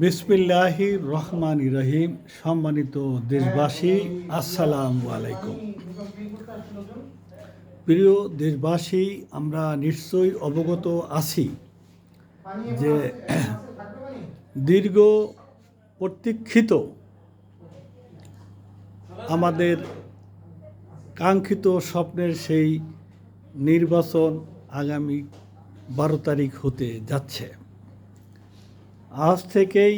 বিসমিল্লাহির রহমানির রহিম। সম্মানিত দেশবাসী, আসসালামু আলাইকুম। প্রিয় দেশবাসী, আমরা নিশ্চয়ই অবগত আছি যে দীর্ঘ প্রতীক্ষিত আমাদের কাঙ্ক্ষিত স্বপ্নের সেই নির্বাচন আগামী 12 তারিখ হতে যাচ্ছে। আজ থেকেই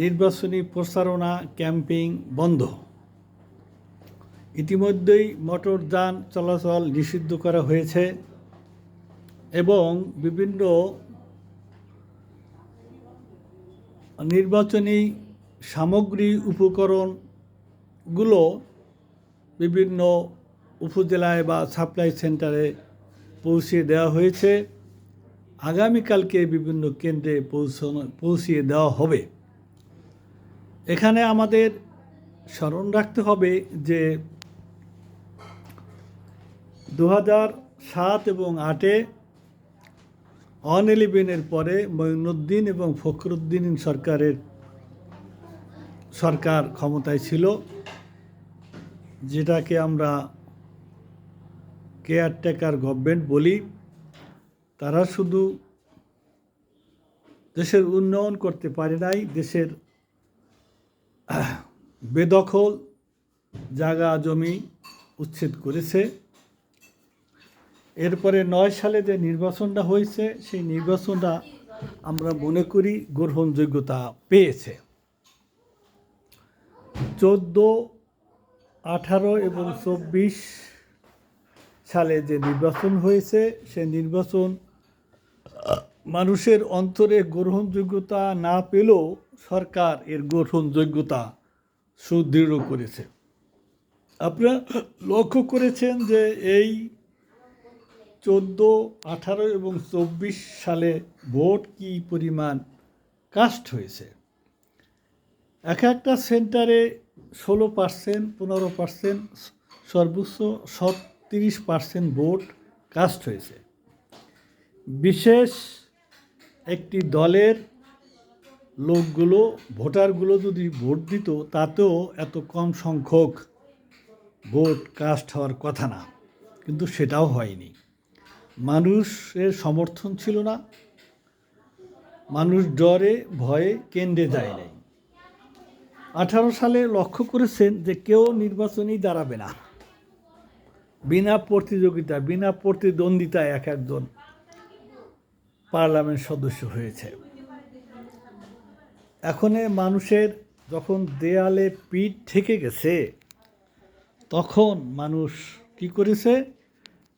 নির্বাচনী প্রচারণা ক্যাম্পেইন বন্ধ। ইতিমধ্যেই মোটরযান চলাচল নিষিদ্ধ করা হয়েছে এবং বিভিন্ন নির্বাচনী সামগ্রী উপকরণগুলো বিভিন্ন উপজেলায় বা সাপ্লাই সেন্টারে পৌঁছে দেওয়া হয়েছে। আগামীকালকে বিভিন্ন কেন্দ্রে পৌঁছিয়ে দেওয়া হবে। এখানে আমাদের স্মরণ রাখতে হবে যে 2007 এবং 2008 11-এর পরে মঈনুদ্দিন এবং ফখরুদ্দিন সরকার ক্ষমতায় ছিল, যেটাকে আমরা কেয়ারটেকার গভর্নমেন্ট বলি। তারা শুধু দেশের উন্নয়ন করতে পারে নাই, দেশের বেদখল জায়গা জমি উচ্ছেদ করেছে। এরপরে 9 সালে যে নির্বাচনটা হয়েছে, সেই নির্বাচনটা আমরা মনে করি গ্রহণযোগ্যতা পেয়েছে। 14, 18 এবং 24 সালে যে নির্বাচন হয়েছে, সে নির্বাচন মানুষের অন্তরে গ্রহণযোগ্যতা না পেলেও সরকার এর গ্রহণযোগ্যতা সুদৃঢ় করেছে। আপনারা লক্ষ্য করেছেন যে এই 14, 18 এবং 24 সালে ভোট কি পরিমাণ কাস্ট হয়েছে। একটা সেন্টারে 16%, 15%, সর্বোচ্চ 37% ভোট কাস্ট হয়েছে। বিশেষ একটি দলের লোকগুলো, ভোটারগুলো যদি ভোট দিত, তাতেও এত কম সংখ্যক ভোট কাস্ট হওয়ার কথা না, কিন্তু সেটাও হয়নি। মানুষের সমর্থন ছিল না, মানুষ ডরে ভয়ে কেন্দ্রে যায় নাই। 18 সালে লক্ষ্য করেছেন যে কেউ নির্বাচনেই দাঁড়াবে না, বিনা প্রতিদ্বন্দ্বিতায় একজন পার্লামেন্ট সদস্য হয়েছে। এখন মানুষের যখন দেয়ালে পিঠ ঠেকে গেছে, তখন মানুষ কি করেছে?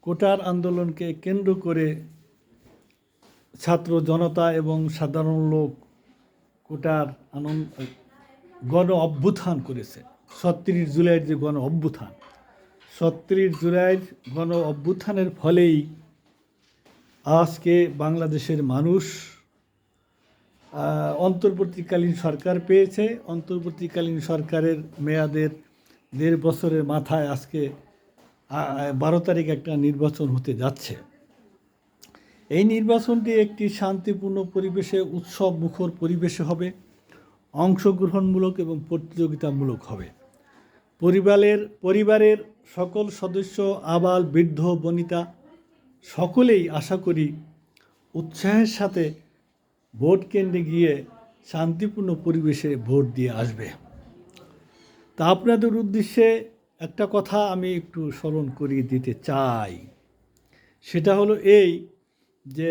কোটার আন্দোলনকে কেন্দ্র করে ছাত্র জনতা এবং সাধারণ লোক কোটার গণ অভ্যুত্থান করেছে। 37 জুলাইয়ের যে গণ অভ্যুত্থান, 37 জুলাইয়ের গণ অভ্যুত্থানের ফলেই আজকে বাংলাদেশের মানুষ অন্তর্বর্তীকালীন সরকার পেয়েছে। অন্তর্বর্তীকালীন সরকারের মেয়াদের 1.5 বছরের মাথায় আজকে 12 তারিখ একটা নির্বাচন হতে যাচ্ছে। এই নির্বাচনটি একটি শান্তিপূর্ণ পরিবেশে, উৎসব মুখর পরিবেশে হবে, অংশগ্রহণমূলক এবং প্রতিযোগিতামূলক হবে। পরিবারের সকল সদস্য, আবাল বৃদ্ধ বনিতা সকলেই আশা করি উৎসাহের সাথে ভোট কেন্দ্রে গিয়ে শান্তিপূর্ণ পরিবেশে ভোট দিয়ে আসবে। তা আপনাদের উদ্দেশ্যে একটা কথা আমি একটু স্মরণ করিয়ে দিতে চাই। সেটা হলো এই যে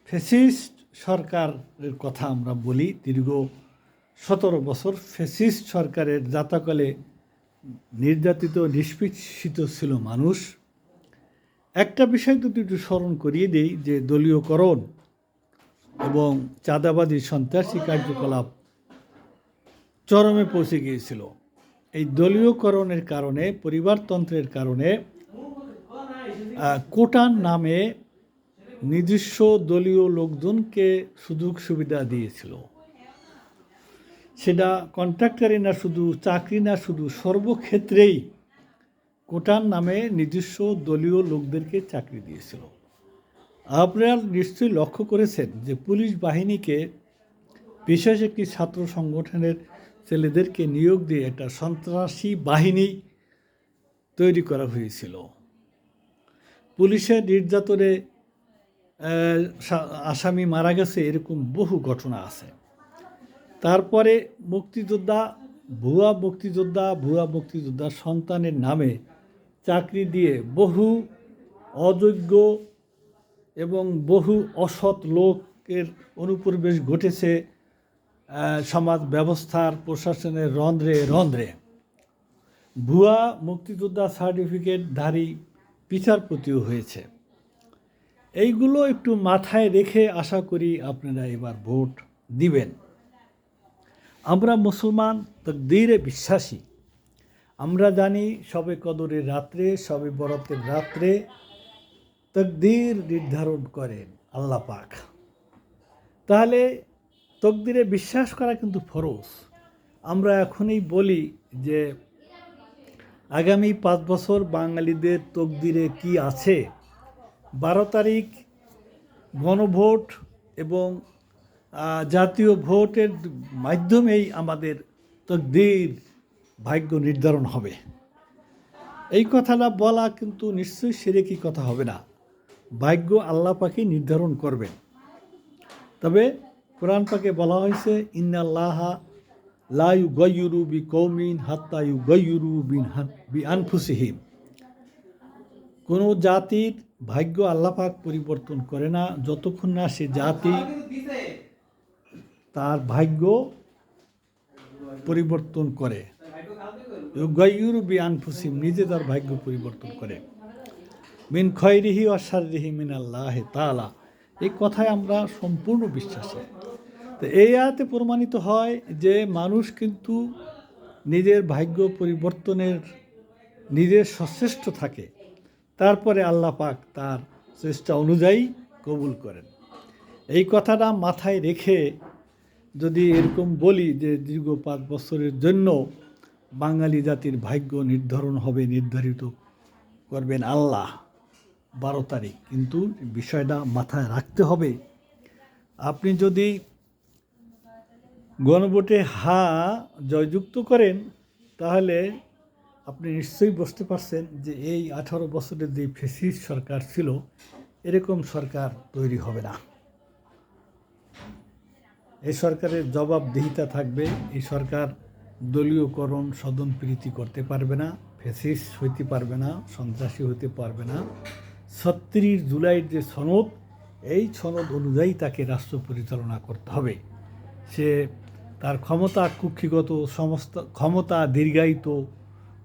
ফ্যাসিস্ট সরকারের কথা আমরা বলি। দীর্ঘ 17 বছর ফ্যাসিস্ট সরকারের যাতাকালে নির্যাতিত, নিষ্পেষিত ছিল মানুষ। একটা বিষয় যদি একটু স্মরণ করিয়ে দিই, যে দলীয়করণ এবং চাঁদাবাদী সন্ত্রাসী কার্যকলাপ চরমে পৌঁছে গিয়েছিল। এই দলীয়করণের কারণে, পরিবারতন্ত্রের কারণে কোটার নামে নিজস্ব দলীয় লোকজনকে সুযোগ সুবিধা দিয়েছিল। সেটা কন্ট্রাক্টরি না, শুধু চাকরি না, শুধু সর্বক্ষেত্রেই কোটার নামে নিজস্ব দলীয় লোকদেরকে চাকরি দিয়েছিল। আপনারা নিশ্চয়ই লক্ষ্য করেছেন যে পুলিশ বাহিনীকে বিশেষ একটি ছাত্র সংগঠনের ছেলেদেরকে নিয়োগ দিয়ে একটা সন্ত্রাসী বাহিনী তৈরি করা হয়েছিল। পুলিশের নির্যাতনে আসামি মারা গেছে, এরকম বহু ঘটনা আছে। তারপরে ভুয়া মুক্তিযোদ্ধার সন্তানের নামে চাকরি দিয়ে বহু অযোগ্য এবং বহু অসৎ লোকের অনুপ্রবেশ ঘটেছে সমাজ ব্যবস্থার প্রশাসনের রন্ধ্রে রন্ধ্রে। ভুয়া মুক্তিযোদ্ধা সার্টিফিকেটধারী বিচারপতিও হয়েছে। এইগুলো একটু মাথায় রেখে আশা করি আপনারা এবার ভোট দিবেন। আমরা মুসলমান তাকদীরে বিশ্বাসী। আমরা জানি শবে কদরের রাত্রে, শবে বরাতের রাত্রে তাকদীর নির্ধারণ করেন আল্লাহ পাক। তাহলে তাকদীরে বিশ্বাস করা কিন্তু ফরজ। আমরা এখনই বলি যে আগামী 5 বছর বাঙালিদের তাকদীরে কি আছে। 12 তারিখ গণভোট এবং জাতীয় ভোটের মাধ্যমেই আমাদের তাকদীর ভাগ্য নির্ধারণ হবে। এই কথাটা বলা কিন্তু নিশ্চয়ই শিরকি কথা হবে না। ভাগ্য আল্লাহ পাকই নির্ধারণ করবেন। তবে কোরআন পাকে বলা হয়েছে ইন্নাল্লাহা লা ইউগাইয়িরু বিকওমিন হাত্তা ইউগাইয়িরু বিআনফুসিহিম। কোনো জাতির ভাগ্য আল্লাহ পাক পরিবর্তন করে না যতক্ষণ না সে জাতি তার ভাগ্য পরিবর্তন করে। ইউগাইয়িরু বিআনফুসিহিম, নিজে তার ভাগ্য পরিবর্তন করে। মিন খয়রিহি ওয়া শাররিহি মিনাল্লাহি তাআলা। এই কথায় আমরা সম্পূর্ণ বিশ্বাসী। তো এই আয়াতে প্রমাণিত হয় যে মানুষ কিন্তু নিজের ভাগ্য পরিবর্তনের নিজের সচেষ্ট থাকে, তারপরে আল্লাহ পাক তার চেষ্টা অনুযায়ী কবুল করেন। এই কথাটা মাথায় রেখে যদি এরকম বলি যে দীর্ঘ 5 বছরের জন্য বাঙালি জাতির ভাগ্য নির্ধারিত করবেন আল্লাহ 12 তারিখ, কিন্তু বিষয়টা মাথায় রাখতে হবে। আপনি যদি গণভোটে জয়যুক্ত করেন তাহলে আপনি নিশ্চয়ই বুঝতে পারছেন যে এই 18 বছরের যে ফ্যাসিস্ট সরকার ছিল, এরকম সরকার তৈরি হবে না। এই সরকারের জবাবদিহিতা থাকবে। এই সরকার দলীয়করণ স্বজনপ্রীতি করতে পারবে না, ফ্যাসিস্ট হইতে পারবে না, সন্ত্রাসী হতে পারবে না। 36 জুলাইয়ের যে সনদ, এই সনদ অনুযায়ী তাকে রাষ্ট্র পরিচালনা করতে হবে। সে তার ক্ষমতা কুক্ষিগত সমস্ত ক্ষমতা দীর্ঘায়িত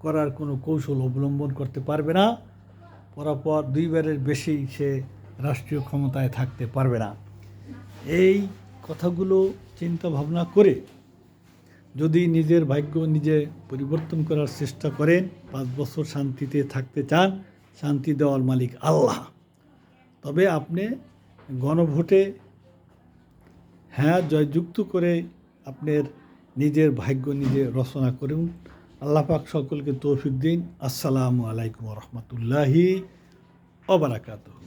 করার কোনো কৌশল অবলম্বন করতে পারবে না। পরপর 2 বারের বেশি সে রাষ্ট্রীয় ক্ষমতায় থাকতে পারবে না। এই কথাগুলো চিন্তা ভাবনা করে যদি নিজের ভাগ্য নিজে পরিবর্তন করার চেষ্টা করেন, 5 বছর শান্তিতে থাকতে চান, শান্তি দেওয়ার মালিক আল্লাহ, তবে আপনি গণভোটে জয়যুক্ত করে আপনার নিজের ভাগ্য নিজে রচনা করুন। আল্লাহ পাক সকলকে তৌফিক দিন। আসসালামু আলাইকুম ওয়া রাহমাতুল্লাহি ওয়া বারাকাতুহু।